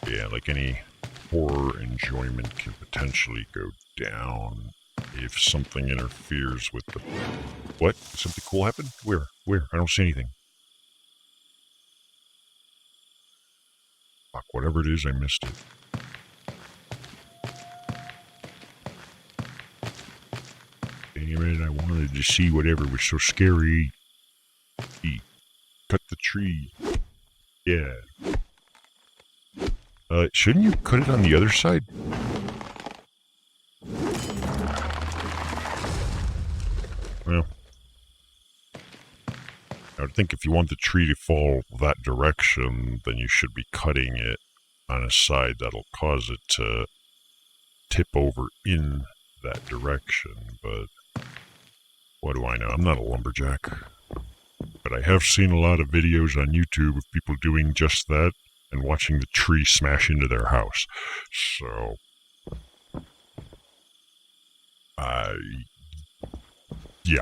Yeah, like any horror enjoyment can potentially go down if something interferes with the... What? Something cool happened? Where? I don't see anything. Fuck, whatever it is, I missed it. Damn it, I wanted to see whatever was so scary. Cut the tree. Yeah. Shouldn't you cut it on the other side? Well, I would think if you want the tree to fall that direction, then you should be cutting it on a side that'll cause it to tip over in that direction, but what do I know? I'm not a lumberjack. But I have seen a lot of videos on YouTube of people doing just that and watching the tree smash into their house. So, yeah.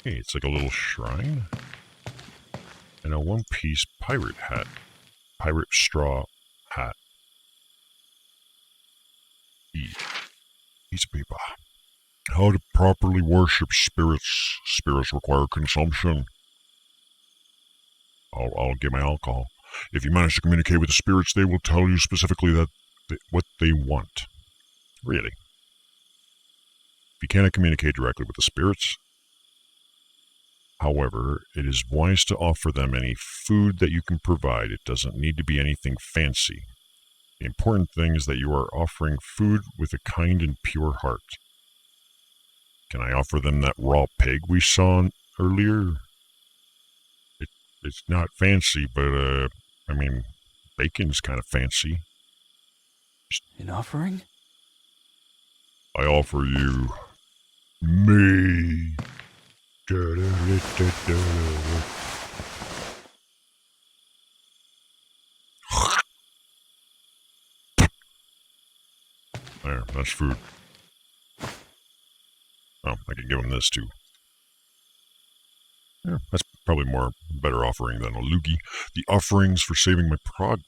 Hey, it's like a little shrine. And a one-piece pirate hat. Pirate straw hat. Piece of paper. How to properly worship spirits. Spirits require consumption. I'll get my alcohol. If you manage to communicate with the spirits, they will tell you specifically what they want. Really. If you cannot communicate directly with the spirits, however, it is wise to offer them any food that you can provide. It doesn't need to be anything fancy. The important thing is that you are offering food with a kind and pure heart. Can I offer them that raw pig we saw earlier? It's not fancy, but, I mean, bacon's kind of fancy. An offering? I offer you me. There, that's food. Oh, I can give him this too. Yeah, that's probably better offering than a loogie. The offerings for saving my progress.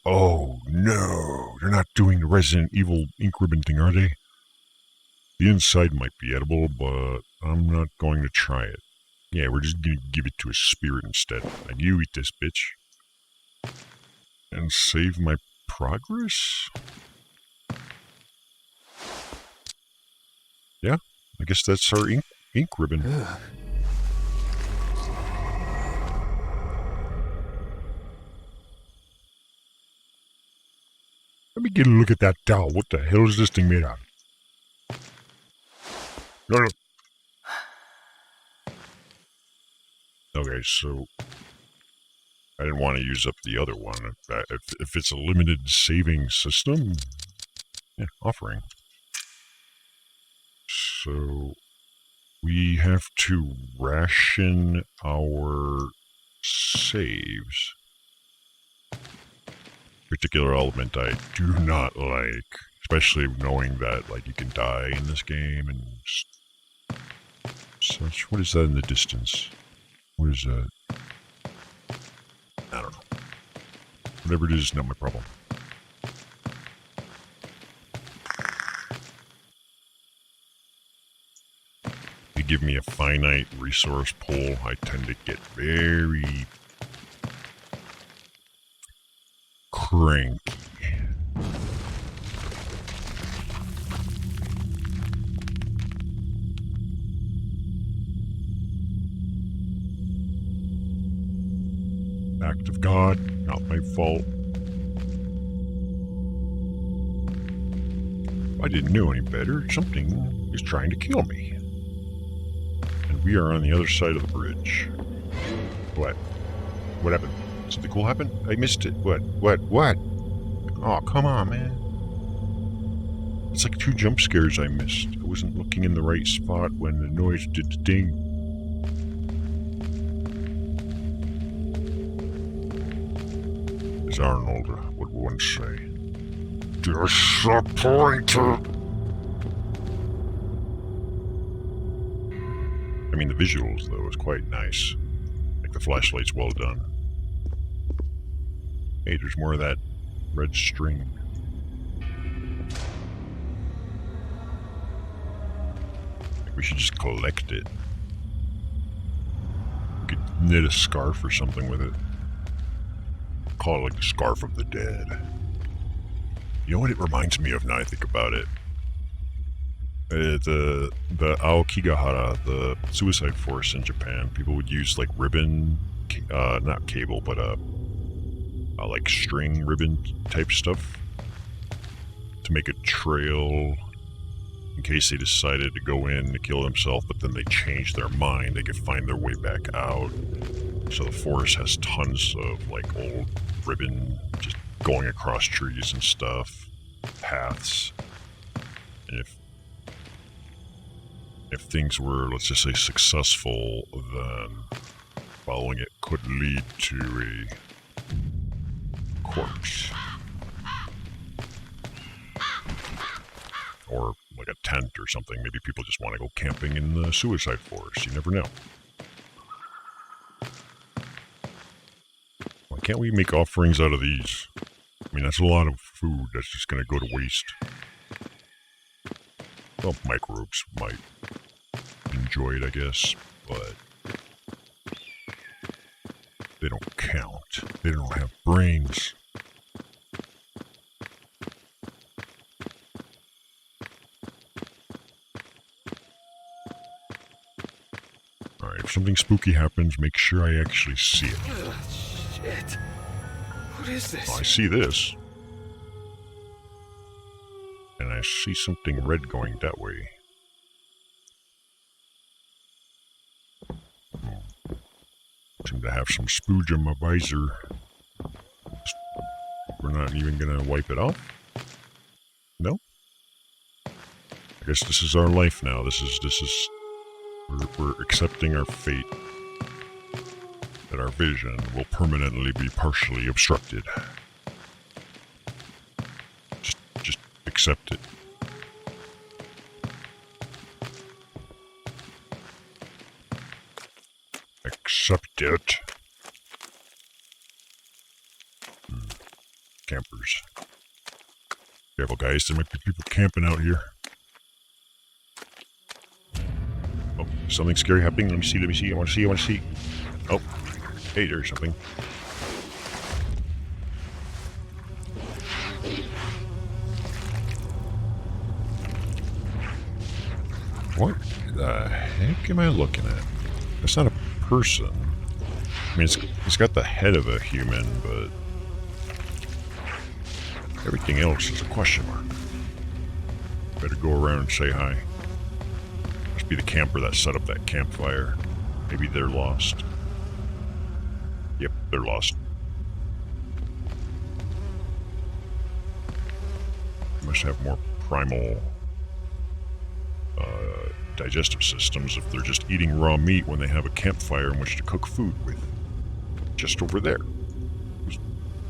Oh no, they're not doing the Resident Evil ink ribbon thing, are they? The inside might be edible, but I'm not going to try it. Yeah, we're just gonna give it to a spirit instead. Like, you eat this, bitch. And save my progress? Yeah, I guess that's our ink ribbon. Ugh. Let me get a look at that doll. What the hell is this thing made out of? No. Okay, so I didn't want to use up the other one. If it's a limited saving system, yeah, offering. So we have to ration our saves. Particular element I do not like, especially knowing that like you can die in this game and such. What is that in the distance? What is that? I don't know. Whatever it is, not my problem. If you give me a finite resource pool, I tend to get very cranky. Act of God, not my fault. I didn't know any better. Something is trying to kill me. And we are on the other side of the bridge. What? What happened? Something cool happened? I missed it. What? Oh, come on, man. It's like 2 jump scares I missed. I wasn't looking in the right spot when the noise did the ding. As Arnold would once say, disappointed. I mean, the visuals, though, is quite nice. Like, the flashlight's well done. Hey, there's more of that red string. Like, we should just collect it. We could knit a scarf or something with it. Call it like the Scarf of the Dead. You know what it reminds me of now I think about it? The Aokigahara, the suicide force in Japan, people would use like ribbon, not cable, but like string ribbon type stuff to make a trail in case they decided to go in to kill themselves, but then they changed their mind, they could find their way back out. So the forest has tons of like old ribbon just going across trees and stuff, paths. And if things were, let's just say, successful, then following it could lead to a corpse. Or like a tent or something. Maybe people just want to go camping in the suicide forest. You never know. Why can't we make offerings out of these? I mean, that's a lot of food that's just going to go to waste. Well, microbes might enjoy it, I guess, but they don't count. They don't have brains. Alright, if something spooky happens, make sure I actually see it. Shit. What is this? Oh, I see this. And I see something red going that way. Seem to have some spooge on my visor. We're not even gonna wipe it off? No? I guess this is our life now. We're accepting our fate. That our vision will permanently be partially obstructed. Just accept it. Accept it. Campers. Careful, guys. There might be people camping out here. Oh, something scary happening. Let me see. I want to see. Oh, hey, there's something. What the heck am I looking at? That's not a person. I mean, it's got the head of a human, but everything else is a question mark. Better go around and say hi. Must be the camper that set up that campfire. Maybe they're lost. Yep, they're lost. Must have more primal digestive systems if they're just eating raw meat when they have a campfire in which to cook food with. Just over there. It was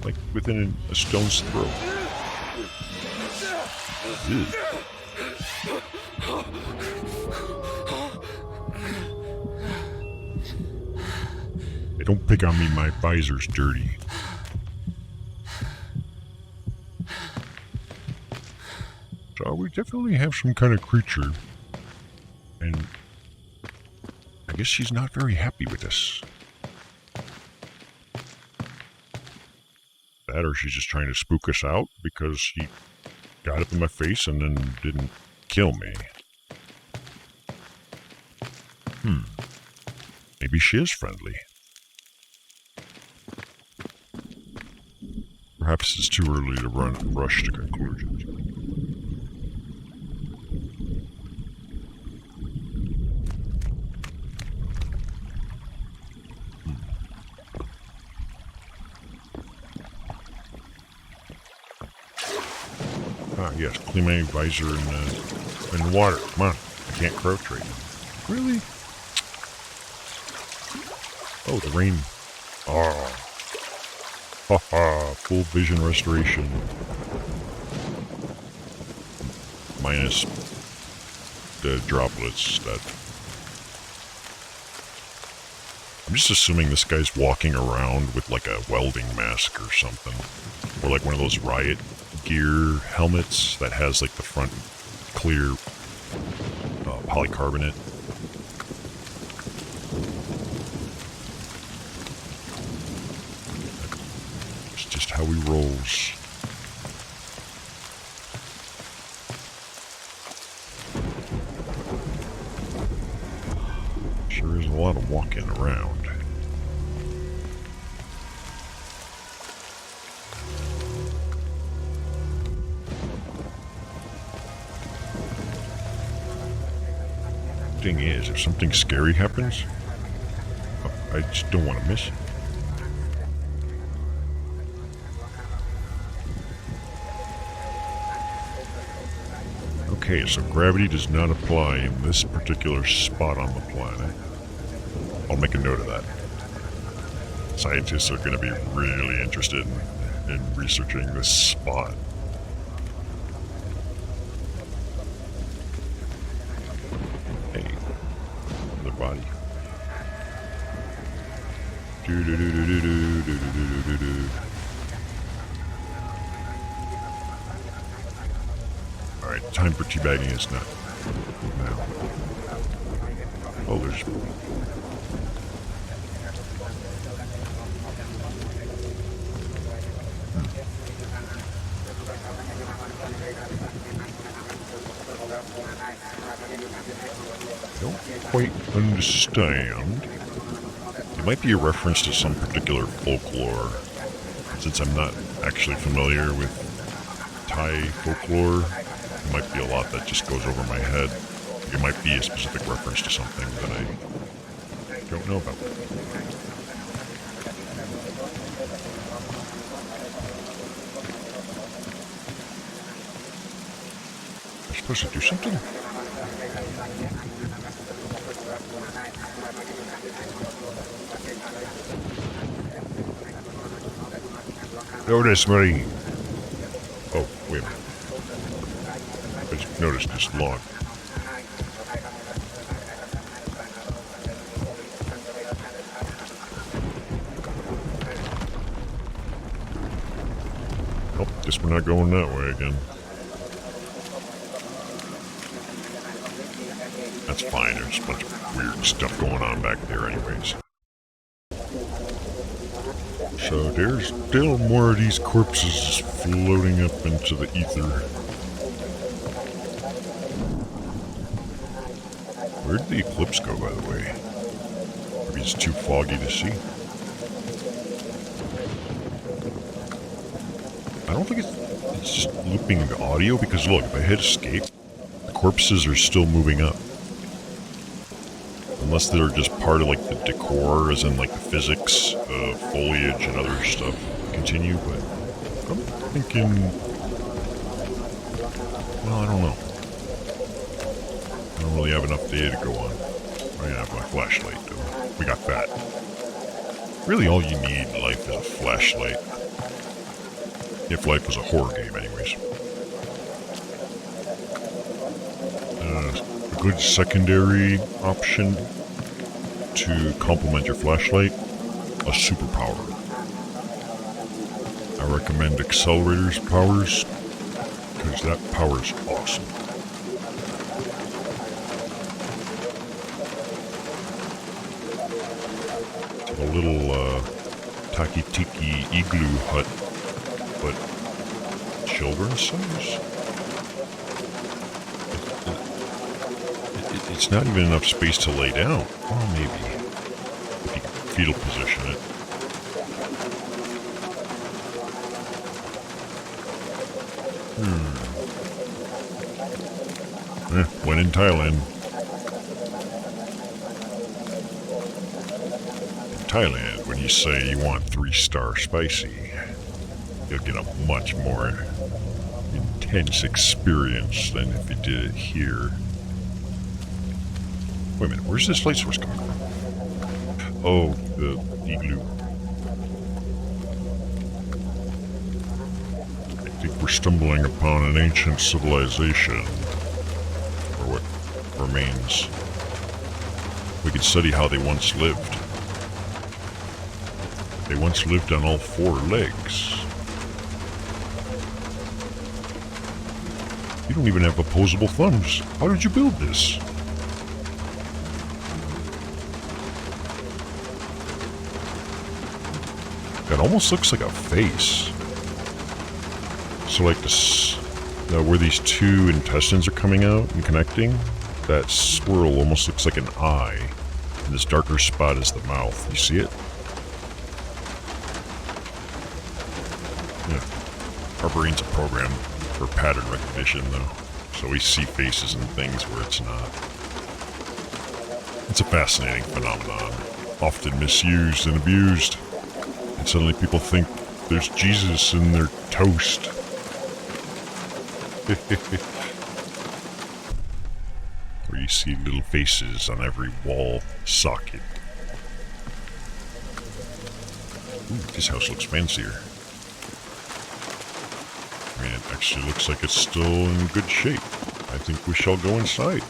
like within a stone's throw. Ew. Hey, don't pick on me, my visor's dirty. So we definitely have some kind of creature. And I guess she's not very happy with us. That or she's just trying to spook us out because she got up in my face and then didn't kill me. Maybe she is friendly. Perhaps it's too early to rush to conclusions. Ah, yes, clean my visor in the water. Come on, I can't crouch right now. Really? Oh, the rain. Oh. Haha, full vision restoration. Minus the droplets that I'm just assuming this guy's walking around with like a welding mask or something. Or like one of those riot gear helmets that has like the front clear polycarbonate. It's just how he rolls. Sure is a lot of walking around. Thing is, if something scary happens, I just don't want to miss it. Okay, so gravity does not apply in this particular spot on the planet. I'll make a note of that. Scientists are going to be really interested in researching this spot. Hey, another body. Alright, time for teabagging is not now. Oh, there's... I don't quite understand. It might be a reference to some particular folklore. Since I'm not actually familiar with Thai folklore, it might be a lot that just goes over my head. It might be a specific reference to something that I don't know about. I'm supposed to do something? Notice me. Oh, wait a minute. I just noticed this log. Oh, guess we're not going that way again. That's fine, there's a bunch of weird stuff going on back there anyways. So there's still more of these corpses floating up into the ether. Where'd the eclipse go, by the way? Maybe it's too foggy to see. I don't think it's just looping the audio, because look, if I hit escape, the corpses are still moving up. Unless they're just part of like the decor, as in like the physics of foliage and other stuff continue, but I'm thinking, well, I don't know. I don't really have enough data to go on. I have my flashlight though. We got that. Really all you need in life is a flashlight. If life was a horror game anyways. A good secondary option to complement your flashlight, a superpower. I recommend Accelerator's powers, because that power is awesome. It's a little Taki-Tiki igloo hut, but children's size? It's not even enough space to lay down. Well, maybe. If you can fetal position it. When in Thailand. In Thailand, when you say you want 3-star spicy, you'll get a much more intense experience than if you did it here. Wait a minute, where's this light source coming from? Oh, the igloo. I think we're stumbling upon an ancient civilization, or what remains. We could study how they once lived. They once lived on all 4 legs. You don't even have opposable thumbs. How did you build this? That almost looks like a face. So like this, where these 2 intestines are coming out and connecting, that swirl almost looks like an eye. And this darker spot is the mouth. You see it? Yeah. Our brain's a program for pattern recognition, though. So we see faces and things where it's not. It's a fascinating phenomenon, often misused and abused. And suddenly people think there's Jesus in their toast. Where you see little faces on every wall socket. Ooh, this house looks fancier. I mean, it actually looks like it's still in good shape. I think we shall go inside.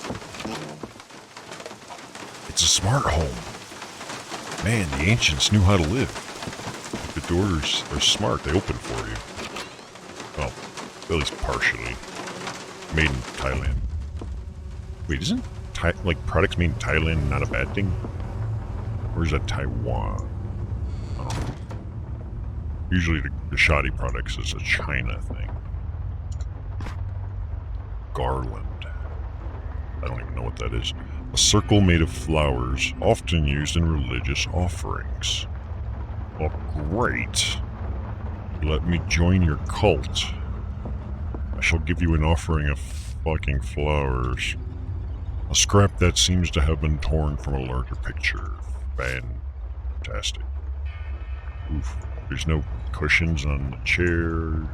It's a smart home. Man, the ancients knew how to live. The doors are smart. They open for you. Well, at least partially. Made in Thailand. Wait, isn't products made in Thailand not a bad thing? Or is that Taiwan? I don't know. Usually the shoddy products is a China thing. Garland. I don't even know what that is. A circle made of flowers, often used in religious offerings. Oh, great. Let me join your cult. I shall give you an offering of fucking flowers. A scrap that seems to have been torn from a larger picture. Fantastic. Oof. There's no cushions on the chair.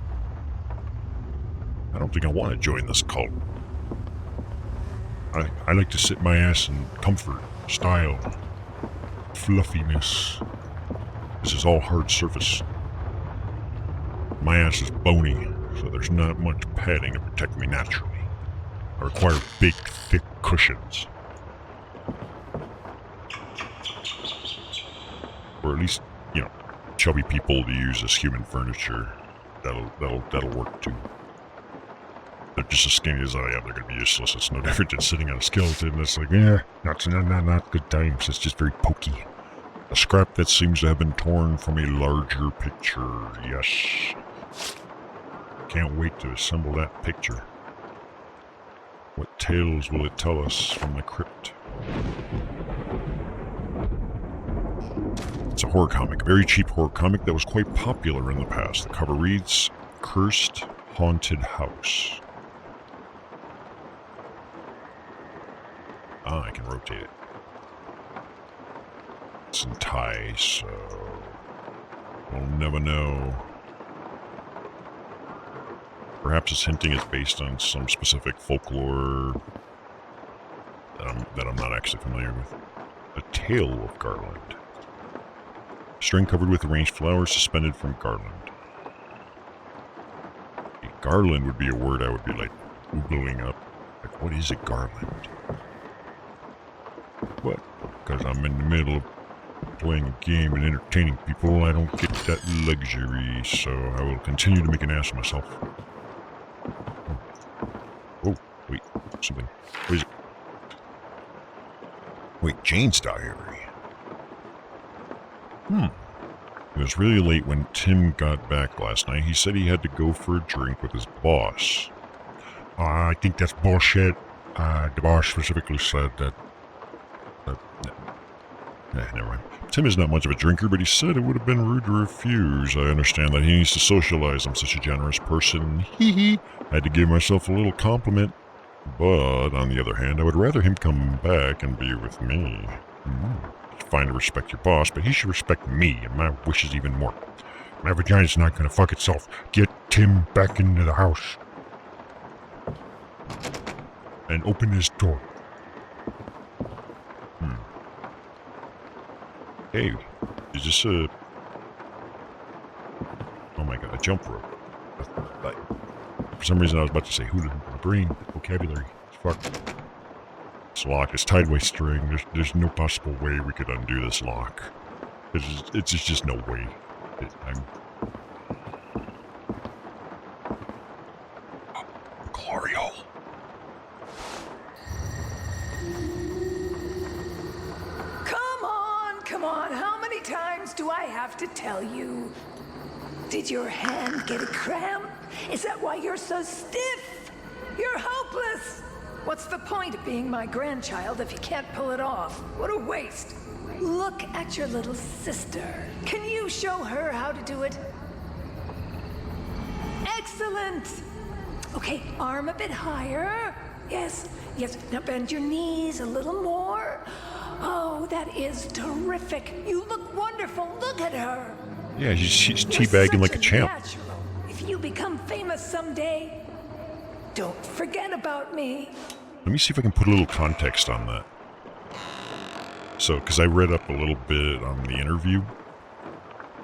I don't think I want to join this cult. I like to sit my ass in comfort, style, fluffiness. This is all hard surface. My ass is bony, so there's not much padding to protect me naturally. I require big, thick cushions. Or at least, chubby people to use as human furniture. That'll work too. They're just as skinny as I am. They're gonna be useless. It's no different than sitting on a skeleton. It's like, not good times. It's just very pokey. A scrap that seems to have been torn from a larger picture. Yes. Can't wait to assemble that picture. What tales will it tell us from the crypt? It's a horror comic, a very cheap horror comic that was quite popular in the past. The cover reads, Cursed Haunted House. Ah, I can rotate it. It's in Thai, so we'll never know. Perhaps it's hinting it's based on some specific folklore that I'm not actually familiar with. A Tale of Garland. String covered with arranged flowers suspended from garland. A garland would be a word I would be like Googling up. Like, what is a garland? What? Because I'm in the middle of playing a game and entertaining people, I don't get that luxury, so I will continue to make an ass of myself. Oh, wait, something. What is it? Wait, Jane's diary. It was really late when Tim got back last night. He said he had to go for a drink with his boss. I think that's bullshit. The boss specifically said that... never mind. Tim is not much of a drinker, but he said it would have been rude to refuse. I understand that he needs to socialize. I'm such a generous person. Hee. I had to give myself a little compliment. But, on the other hand, I would rather him come back and be with me. It's fine to respect your boss, but he should respect me and my wishes even more. My vagina's not gonna fuck itself. Get Tim back into the house. And open his door. Hey, is this a... Oh my god, a jump rope. For some reason I was about to say hula hoop. My brain, vocabulary, it's fucked. It's locked, it's tied with string. There's no possible way we could undo this lock. It's just no way. I'm... Glory hole. Come on, how many times do I have to tell you? Did your hand get a cramp? Is that why you're so stiff? You're hopeless! What's the point of being my grandchild if you can't pull it off? What a waste! Look at your little sister. Can you show her how to do it? Excellent! Okay, arm a bit higher. Yes, now bend your knees a little more. Oh, that is terrific. You look wonderful. Look at her. Yeah, she's teabagging like a champ. Natural. If you become famous someday, don't forget about me. Let me see if I can put a little context on that. So, because I read up a little bit on the interview,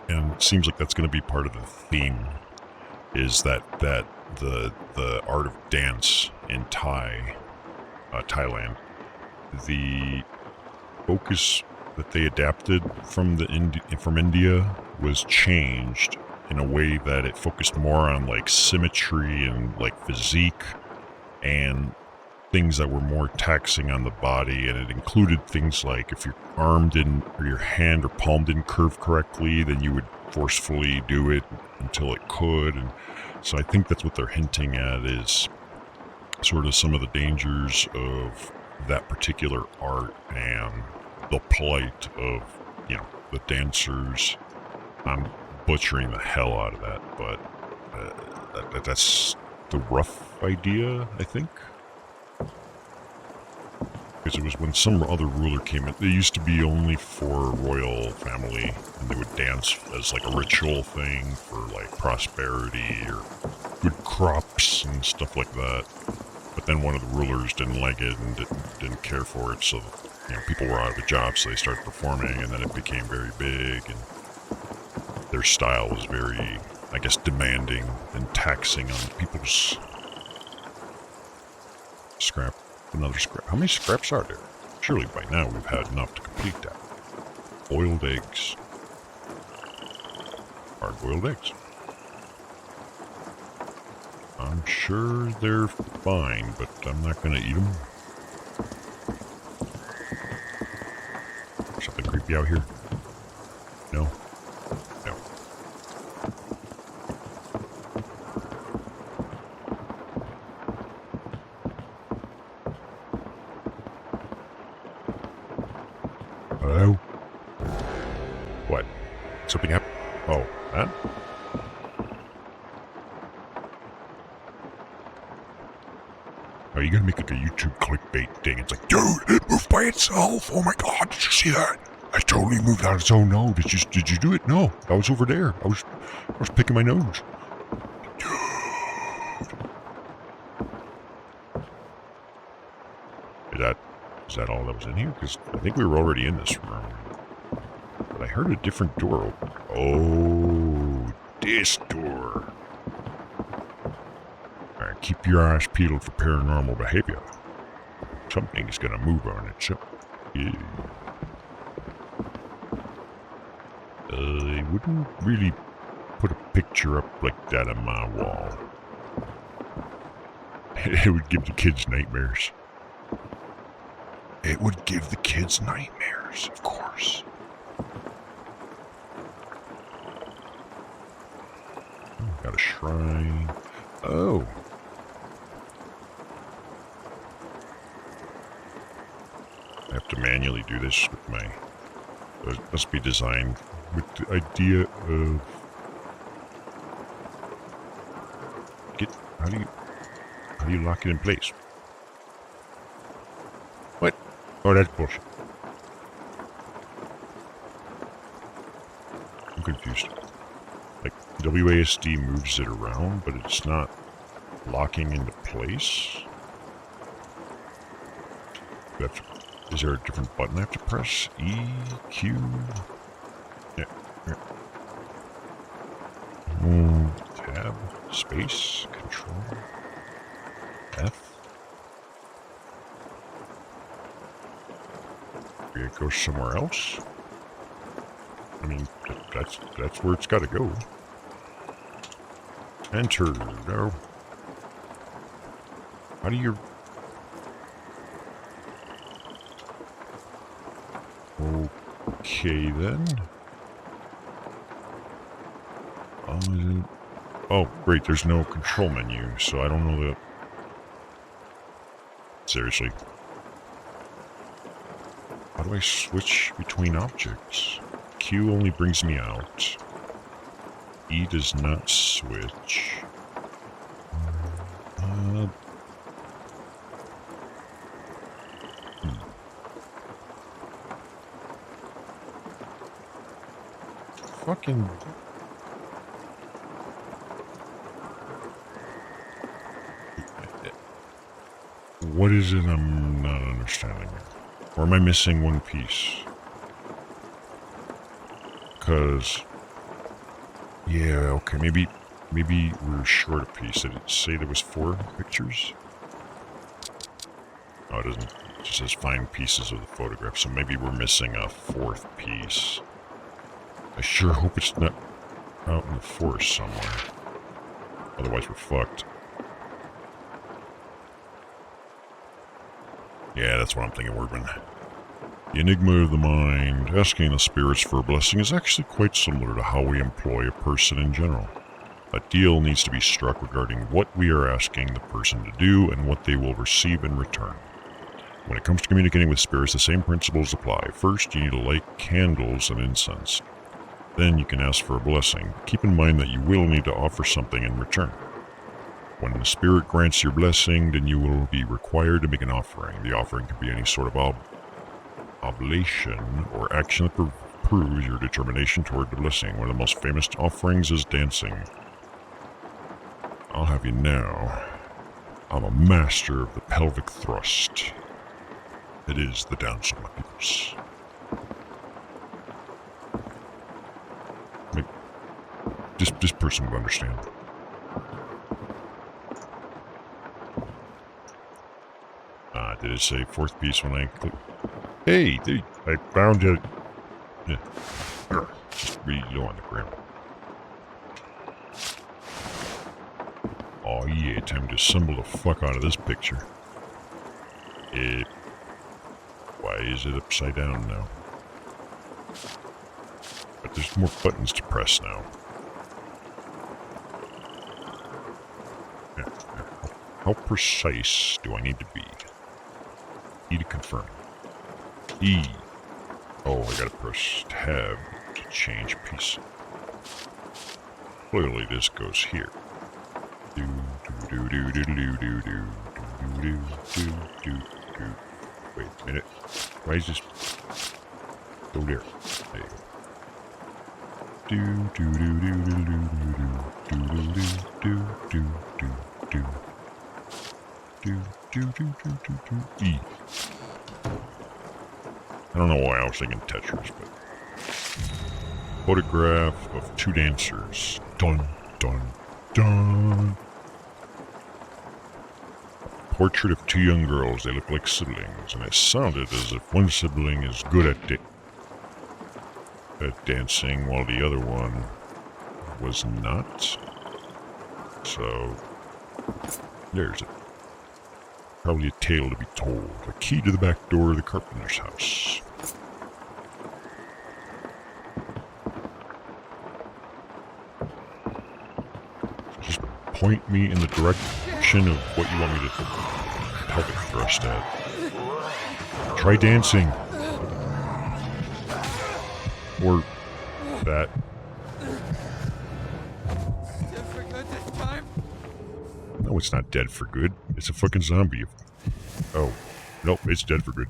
and it seems like that's going to be part of the theme, is that the art of dance in Thailand, the focus that they adapted from India was changed in a way that it focused more on like symmetry and like physique and things that were more taxing on the body, and it included things like if your arm didn't, or your hand or palm didn't curve correctly, then you would forcefully do it until it could. And so I think that's what they're hinting at, is sort of some of the dangers of that particular art and the plight of, you know, the dancers. I'm butchering the hell out of that, but that's the rough idea, I think. Because it was when some other ruler came in. They used to be only for royal family, and they would dance as like a ritual thing for like prosperity or good crops and stuff like that. But then one of the rulers didn't like it and didn't care for it, so people were out of a job, so they started performing, and then it became very big, and their style was very, I guess, demanding and taxing on people's scrap. Another scrap. How many scraps are there? Surely by now we've had enough to complete that. Boiled eggs. Hard-boiled eggs. I'm sure they're fine, but I'm not going to eat them. Something creepy out here? No? No. Hello? What? Something happened? Oh, that? Are you gonna make like a YouTube clickbait thing? It's like, dude, it moved by itself. Oh my god, did you see that? I totally moved on its own. No, did you do it? No, I was over there. I was picking my nose. Dude. Is that all that was in here? Because I think we were already in this room. But I heard a different door open. Oh, this door. Alright, keep your eyes peeled for paranormal behavior. Something's gonna move on itself. Yeah. I wouldn't really put a picture up like that on my wall. It would give the kids nightmares. It would give the kids nightmares, of course. Got a shrine. Oh. I have to manually do this with my... It must be designed with the idea of... How do you lock it in place? What? Oh, that's bullshit. I'm confused. Like, WASD moves it around, but it's not locking into place. Is there a different button I have to press? E, Q? Yeah. Tab, space, control, F. Maybe it goes somewhere else? I mean, that's where it's got to go. Enter. No. How do you... Okay, then. Oh, great, there's no control menu, so I don't know that... Seriously. How do I switch between objects? Q only brings me out. E does not switch. Fucking... What is it I'm not understanding? Or am I missing one piece? Because... Yeah, okay, maybe we're short a piece. Did it say there was 4 pictures? Oh, it doesn't. It just says find pieces of the photograph, so maybe we're missing a 4th piece. I sure hope it's not out in the forest somewhere. Otherwise we're fucked. Yeah, that's what I'm thinking, Wordman. The enigma of the mind, asking the spirits for a blessing, is actually quite similar to how we employ a person in general. A deal needs to be struck regarding what we are asking the person to do and what they will receive in return. When it comes to communicating with spirits, the same principles apply. First, you need to light candles and incense. Then you can ask for a blessing. Keep in mind that you will need to offer something in return. When the spirit grants your blessing, then you will be required to make an offering. The offering can be any sort of oblation or action that proves your determination toward the blessing. One of the most famous offerings is dancing. I'll have you know, I'm a master of the pelvic thrust. It is the dance of my peoples. This person would understand. Did it say 4th piece when I click? Hey, dude, I found it. Yeah. Just really low on the ground. Oh yeah, time to assemble the fuck out of this picture. Why is it upside down now? But there's more buttons to press now. How precise do I need to be? E to confirm. E. Oh, I gotta press tab to change piece. Clearly this goes here. Do do do do do do do do do do do. Wait a minute. Why is this? Go there. There you go. Do do do do do do do do do do do do do. E. I don't know why I was thinking Tetris, but... Photograph of 2 dancers. Dun, dun, dun. Portrait of 2 young girls. They look like siblings, and it sounded as if one sibling is good at dancing, while the other one was not. So, there's it. Probably a tale to be told. A key to the back door of the carpenter's house. Just point me in the direction of what you want me to pelvic thrust at. Try dancing. Or that. Dead for good this time? No, it's not dead for good. It's a fucking zombie. Oh. Nope, it's dead for good.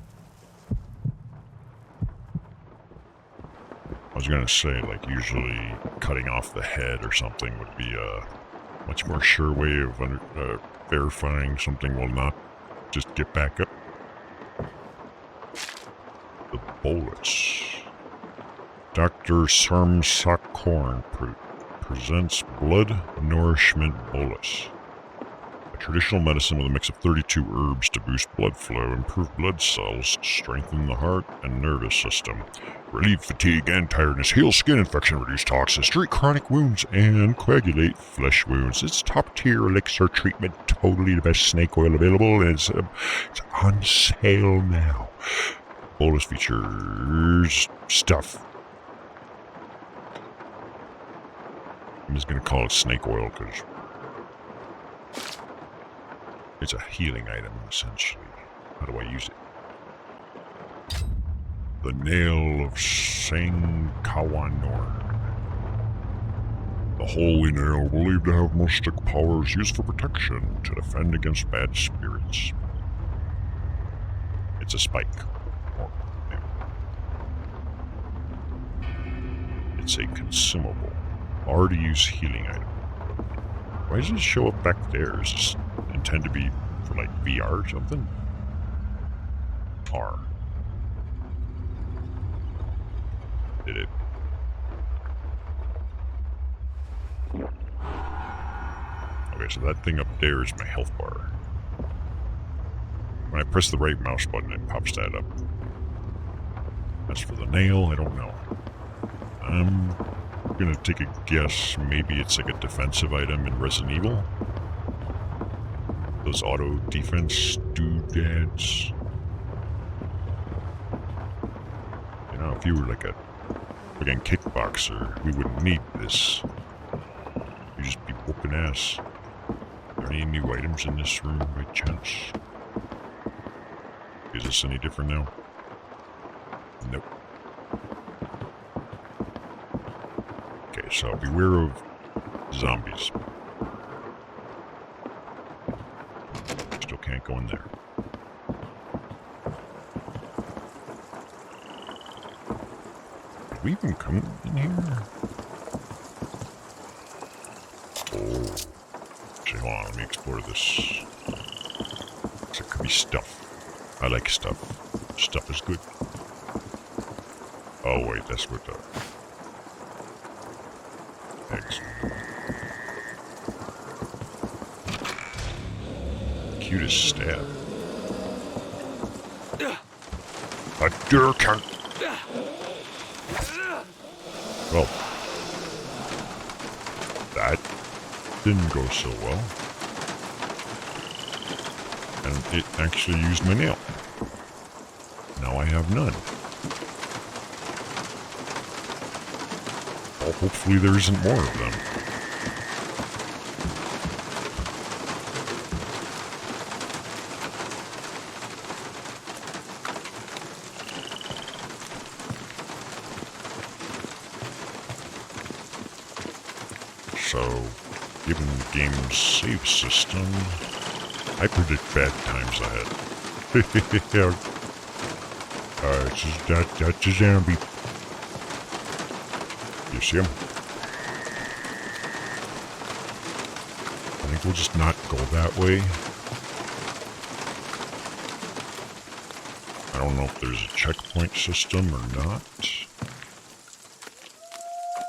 I was gonna say, like, usually cutting off the head or something would be a much more sure way of verifying something will not just get back up. The bullets. Dr. Sarmsakorn presents blood nourishment bolus. A Traditional medicine with a mix of 32 herbs to boost blood flow, improve blood cells, strengthen the heart and nervous system, relieve fatigue and tiredness, heal skin infection, reduce toxins, treat chronic wounds, and coagulate flesh wounds. It's top-tier elixir treatment, totally the best snake oil available, and it's on sale now. Bonus features stuff. I'm just gonna call it snake oil because it's a healing item, essentially. How do I use it? The Nail of Sankawanorn. The Holy Nail, believed to have mystic powers used for protection to defend against bad spirits. It's a spike. It's a consumable. Already used healing item. Why does it show up back there? Is this intended to be for like VR or something? R. Did it? Okay, so that thing up there is my health bar. When I press the right mouse button, it pops that up. As for the nail, I don't know. I'm gonna take a guess. Maybe it's like a defensive item in Resident Evil. Those auto defense doodads. You know, if you were like a fucking kickboxer, we wouldn't need this. You'd just be whooping ass. Are there any new items in this room by chance? Is this any different now? Nope. Okay, so beware of zombies. Still can't go in there. Did we even come in here? Oh. Actually, hold on, let me explore this. So it could be stuff. I like stuff. Stuff is good. Oh wait, that's what the... Eggs. Cutest stab. A Durkan. Well, that didn't go so well. And it actually used my nail. Now I have none. Well, hopefully there isn't more of them. So, given the game's save system, I predict bad times ahead. It's just that's a zombie. You see him? I think we'll just not go that way. I don't know if there's a checkpoint system or not.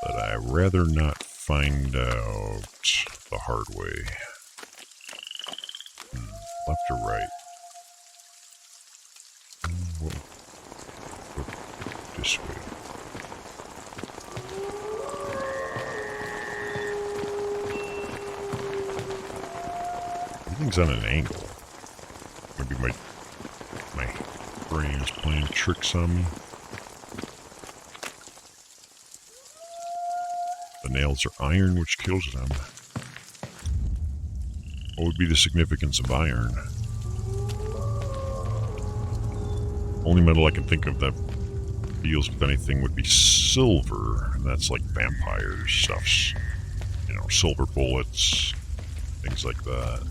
But I'd rather not find out the hard way. Left or right? We'll go this way. Everything's on an angle. Maybe my brain is playing tricks on me. The nails are iron, which kills them. What would be the significance of iron? Only metal I can think of that deals with anything would be silver, and that's like vampire stuffs. You know, silver bullets, things like that.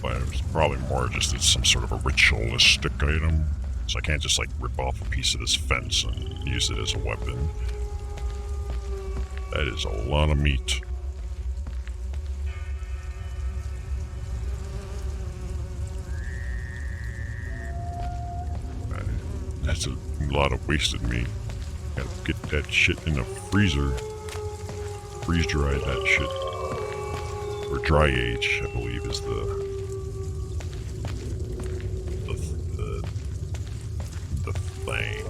But it was probably more just it's some sort of a ritualistic item. So I can't just like rip off a piece of this fence and use it as a weapon. That is a lot of meat. That's a lot of wasted meat. Gotta get that shit in a freezer. Freeze dry that shit. Or dry age, I believe, is the thing.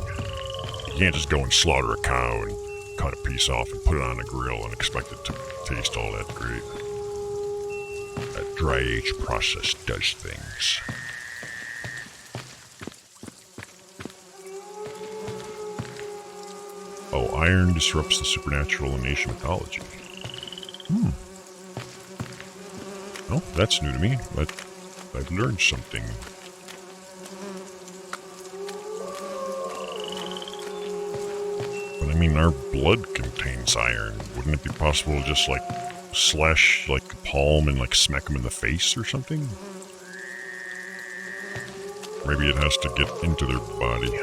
You can't just go and slaughter a cow and cut a piece off and put it on a grill and expect it to taste all that great. That dry age process does things. Oh, iron disrupts the supernatural in Asian mythology. Well, that's new to me, but I've learned something. But I mean, our blood contains iron. Wouldn't it be possible to just, like, slash, like, a palm and, like, smack them in the face or something? Maybe it has to get into their body.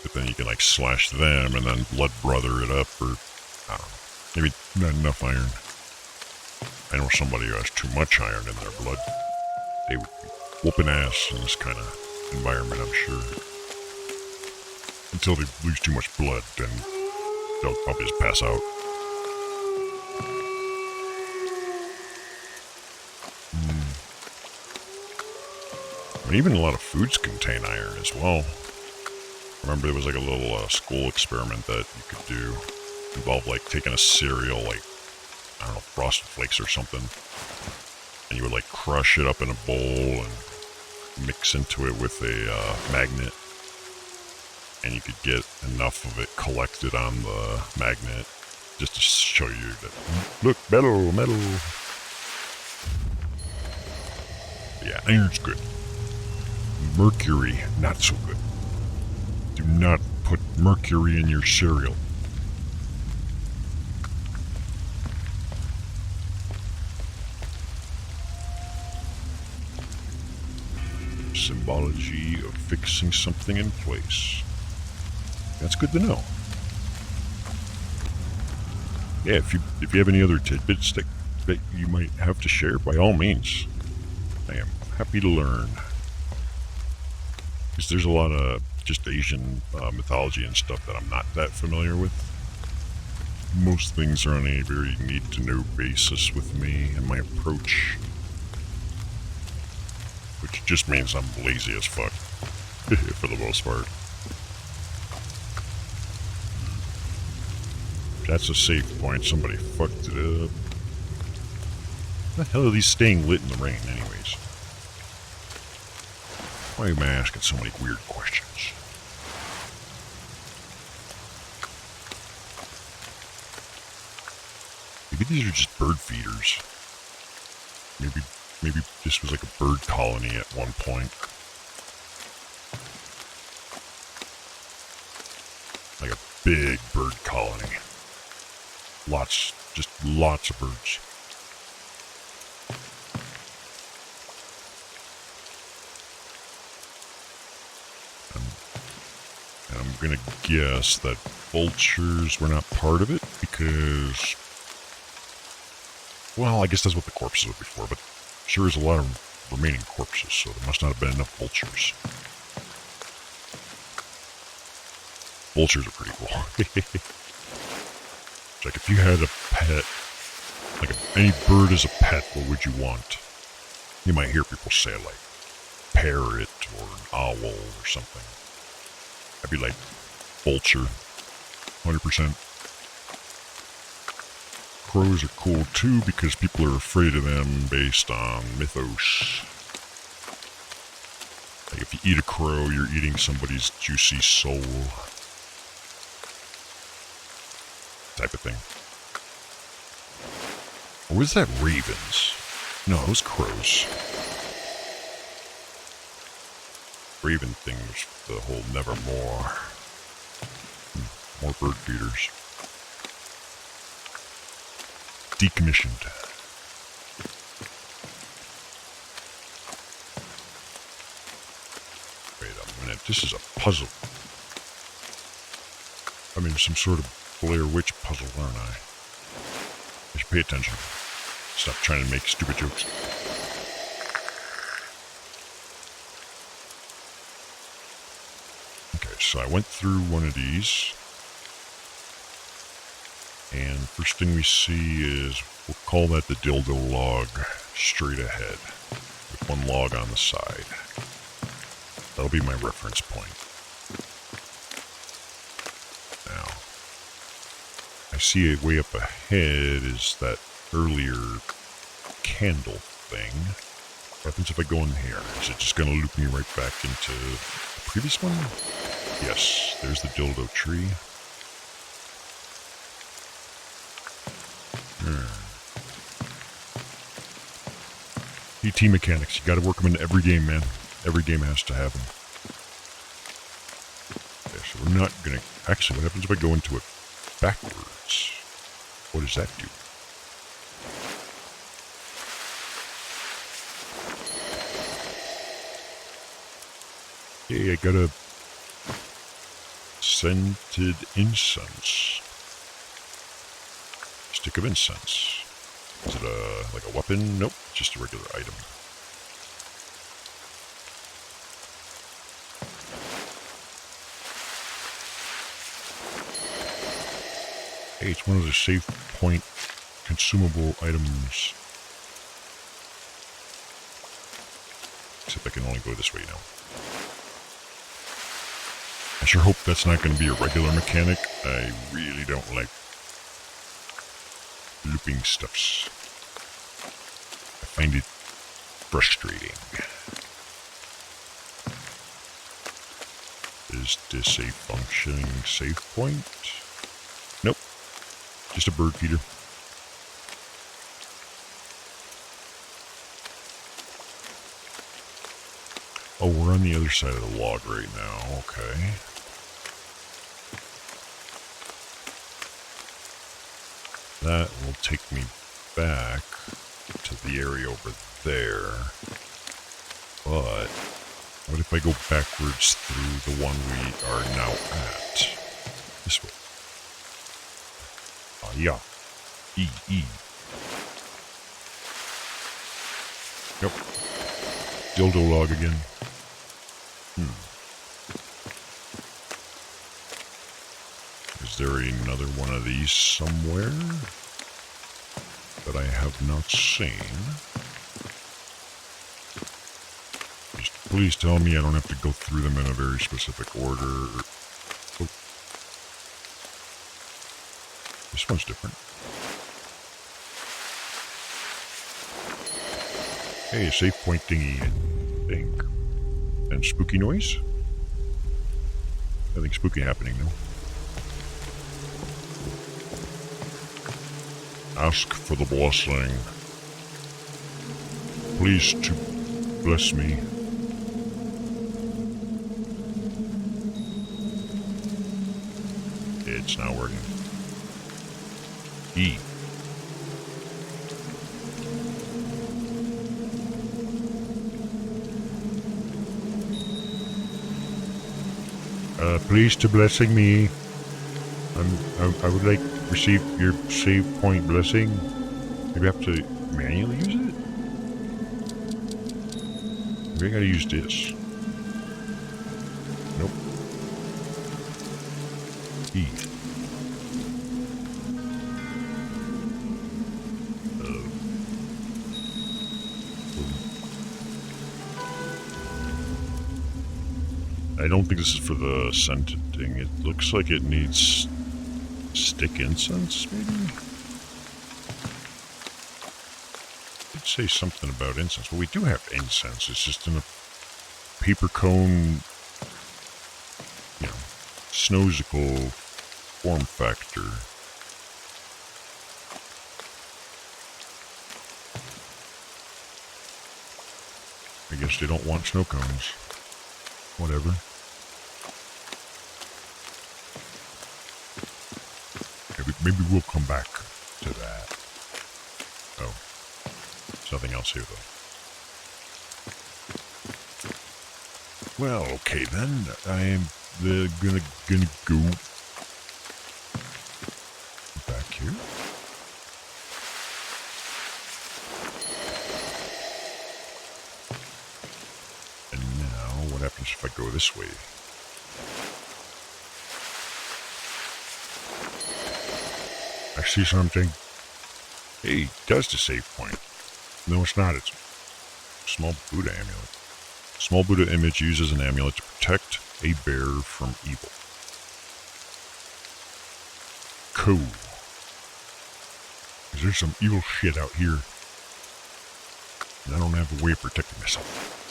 But then you can, like, slash them and then blood brother it up, or, I don't know. Maybe not enough iron. I know somebody who has too much iron in their blood. They would be whooping ass in this kind of environment, I'm sure. Until they lose too much blood, then they'll probably just pass out. And even a lot of foods contain iron as well. I remember there was like a little school experiment that you could do. Involved like taking a cereal, like, I don't know, Frosted Flakes or something. And you would like crush it up in a bowl and mix into it with a magnet. And you could get enough of it collected on the magnet just to show you that, look, metal. But yeah, iron's good. Mercury, not so good. Do not put mercury in your cereal. Symbology of fixing something in place. That's good to know. Yeah, if you have any other tidbits that you might have to share, by all means, I am happy to learn. Because there's a lot of just Asian mythology and stuff that I'm not that familiar with. Most things are on a very need-to-know basis with me and my approach. Which just means I'm lazy as fuck. For the most part. That's a safe point. Somebody fucked it up. What the hell are these staying lit in the rain anyways? Why am I asking so many weird questions? Maybe these are just bird feeders. Maybe this was like a bird colony at one point. Like a big bird colony. Lots of birds. And I'm gonna guess that vultures were not part of it because, well, I guess that's what the corpses were before, but sure is a lot of remaining corpses, so there must not have been enough vultures. Vultures are pretty cool. It's like if you had a pet, like any bird as a pet, what would you want? You might hear people say like parrot or an owl or something. I'd be like vulture, 100%. Crows are cool too because people are afraid of them based on mythos. Like if you eat a crow, you're eating somebody's juicy soul. Type of thing. Or was that ravens? No, it was crows. Raven thing was the whole nevermore. More bird feeders. Decommissioned. Wait a minute, this is a puzzle. I'm in some sort of Blair Witch puzzle, aren't I? I should pay attention. Stop trying to make stupid jokes. so I went through one of these. And first thing we see is, we'll call that the dildo log, straight ahead, with one log on the side. That'll be my reference point. Now, I see it way up ahead is that earlier candle thing. What happens if I go in here? Is it just going to loop me right back into the previous one? Yes, there's the dildo tree. ET mechanics, you gotta work them into every game, man. Every game has to have them. Okay, so we're not gonna... Actually, what happens if I go into it backwards? What does that do? Hey, I got a scented incense. Stick of incense. Is it like a weapon? Nope, just a regular item. Hey, it's one of the save point consumable items. Except I can only go this way now. I sure hope that's not going to be a regular mechanic. I really don't like looping stuffs. I find it frustrating. Is this a functioning save point? Nope. Just a bird feeder. Oh, we're on the other side of the log right now. Okay. That will take me back to the area over there. But what if I go backwards through the one we are now at? This way. Yeah. E. Nope. Dildo log again. Is there another one of these somewhere that I have not seen? Just please tell me I don't have to go through them in a very specific order. Oh. This one's different. Hey, save point thingy, I think. And spooky noise? Nothing spooky happening now. Ask for the blessing. Please to bless me. It's not working. E. Please to blessing me. I would like to receive your save point blessing. Maybe I have to manually use it? Maybe I gotta use this. Nope. E. I don't think this is for the scented thing. It looks like it needs stick incense, maybe? It'd say something about incense. Well, we do have incense. It's just in a paper cone, you know, snowsicle form factor. I guess they don't want snow cones. Whatever. Maybe we'll come back to that. Oh. There's nothing else here, though. Well, okay then. I'm gonna go back here. And now, what happens if I go this way? I see something. Hey, that's the save point. No, it's not. It's a small Buddha amulet. Small Buddha image used as an amulet to protect a bear from evil. Cool. Is there some evil shit out here? And I don't have a way of protecting myself.